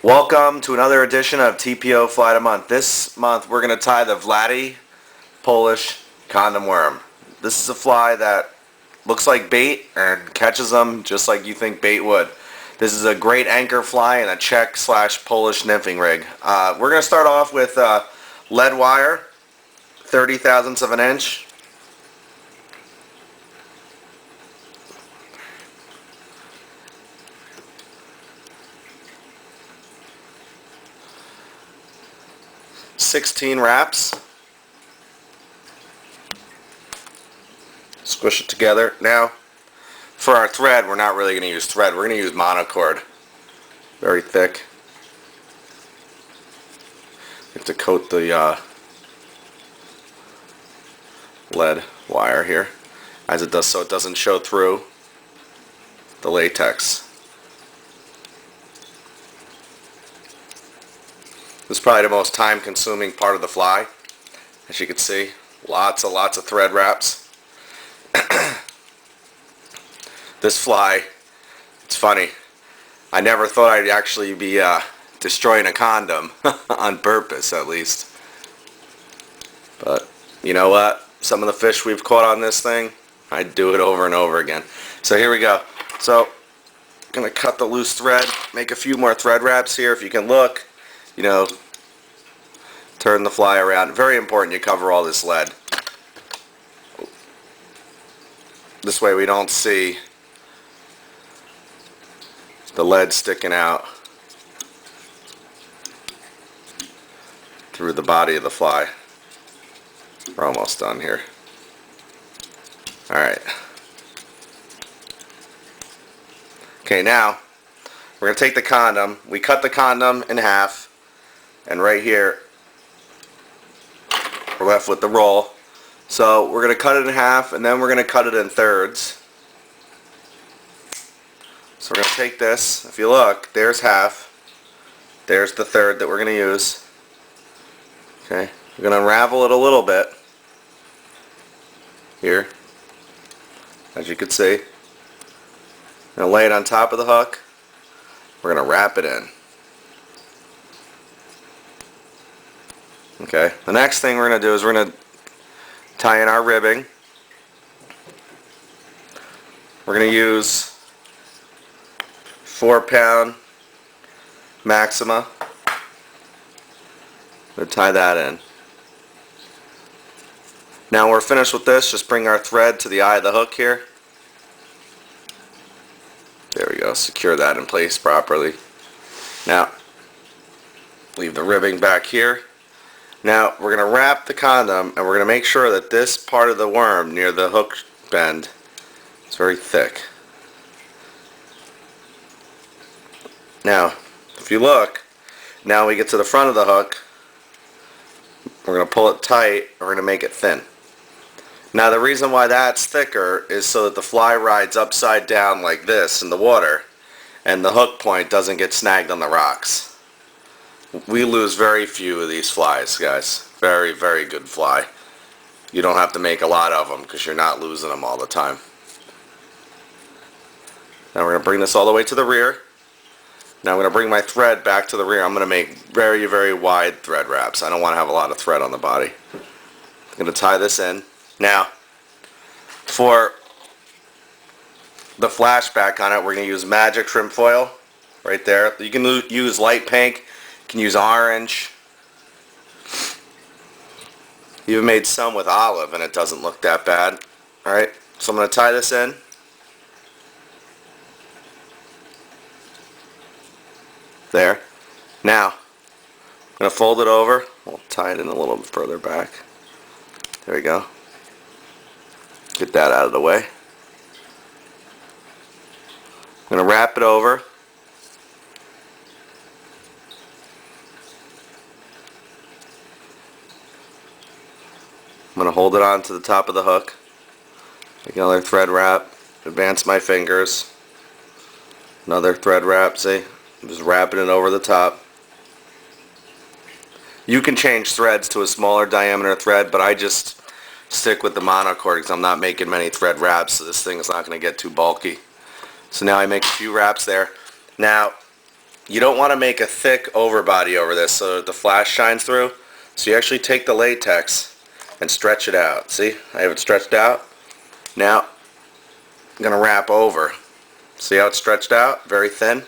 Welcome to another edition of TPO Flight a Month. This month we're going to tie the Polish condom worm. This is a fly that looks like bait and catches them just like you think bait would. This is a great anchor fly in a Czech/Polish nymphing rig. We're going to start off with lead wire, 30 thousandths of an inch. "16 wraps. Squish it together. Now, for our thread, we're not really going to use thread. We're going to use monocord. Very thick. You have to coat the lead wire here, as it does, so it doesn't show through the latex. This is probably the most time-consuming part of the fly. As you can see, lots of thread wraps. This fly, it's funny, I never thought I'd actually be destroying a condom, on purpose at least. But you know what? Some of the fish we've caught on this thing, I'd do it over and over again. So here we go. So, I'm going to cut the loose thread, make a few more thread wraps here. If you can look, you know, turn the fly around. Very important you cover all this lead. This way we don't see the lead sticking out through the body of the fly. We're almost done here. Alright. Okay, now we're going to take the condom. We cut the condom in half, and right here we're left with the roll. So we're going to cut it in half, and then we're going to cut it in thirds. So we're going to take this. If you look, there's half. There's the third that we're going to use. Okay, we're going to unravel it a little bit here, as you can see. Going to lay it on top of the hook. We're going to wrap it in. Okay, the next thing we're going to do is we're going to tie in our ribbing. We're going to use 4-pound Maxima. We'll tie that in. Now we're finished with this. Just bring our thread to the eye of the hook here. There we go. Secure that in place properly. Now, leave the ribbing back here. Now we're going to wrap the condom, and we're going to make sure that this part of the worm near the hook bend is very thick. Now, if you look, now we get to the front of the hook. We're going to pull it tight. We're going to make it thin. Now the reason why that's thicker is so that the fly rides upside down like this in the water, and the hook point doesn't get snagged on the rocks. We lose very few of these flies, guys. Very, very good fly. You don't have to make a lot of them because you're not losing them all the time. Now we're going to bring this all the way to the rear. Now I'm going to bring my thread back to the rear. I'm going to make very, very wide thread wraps. I don't want to have a lot of thread on the body. I'm going to tie this in. Now, for the flashback on it, we're going to use magic shrimp foil right there. You can use light pink. You can use orange. Even made some with olive and it doesn't look that bad. Alright, so I'm going to tie this in. There. Now, I'm going to fold it over. We'll tie it in a little bit further back. There we go. Get that out of the way. I'm going to wrap it over. I'm going to hold it on to the top of the hook. Make another thread wrap. Advance my fingers. Another thread wrap, see? I'm just wrapping it over the top. You can change threads to a smaller diameter thread, but I just stick with the monocord because I'm not making many thread wraps, so this thing is not going to get too bulky. So now I make a few wraps there. Now, you don't want to make a thick overbody over this so that the flash shines through. So you actually take the latex and stretch it out. See, I have it stretched out. Now I'm going to wrap over. See how it's stretched out? Very thin.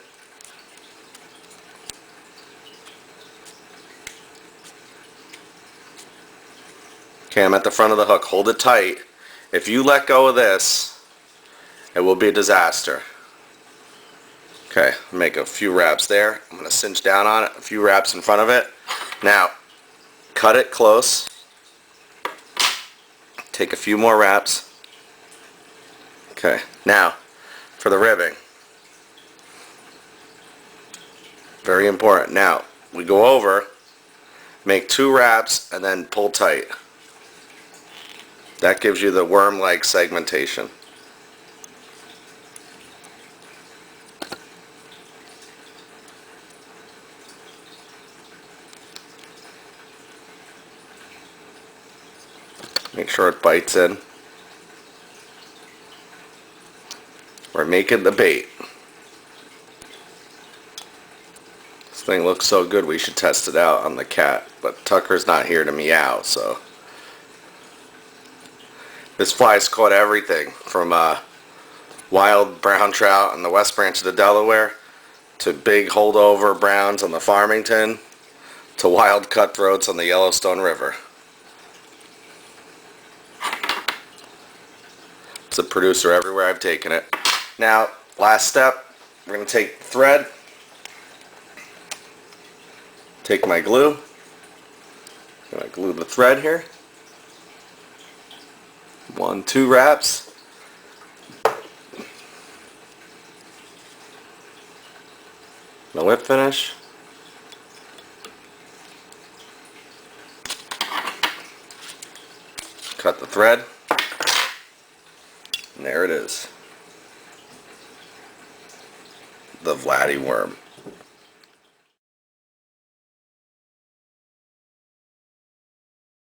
Okay, I'm at the front of the hook. Hold it tight. If you let go of this, it will be a disaster. Okay, make a few wraps there. I'm going to cinch down on it. A few wraps in front of it. Now, cut it close. Take a few more wraps. Okay, now for the ribbing. Very important. Now, we go over, make 2 wraps, and then pull tight. That gives you the worm-like segmentation. Make sure it bites in. We're making the bait. This thing looks so good we should test it out on the cat, but Tucker's not here to meow, so. This fly's caught everything from wild brown trout on the West Branch of the Delaware to big holdover browns on the Farmington to wild cutthroats on the Yellowstone River. It's a producer everywhere I've taken it. Now, last step, we're going to take thread, take my glue, I'm going to glue the thread here. 1, 2 wraps. The lip finish. Cut the thread. And there it is. The vladi-worm.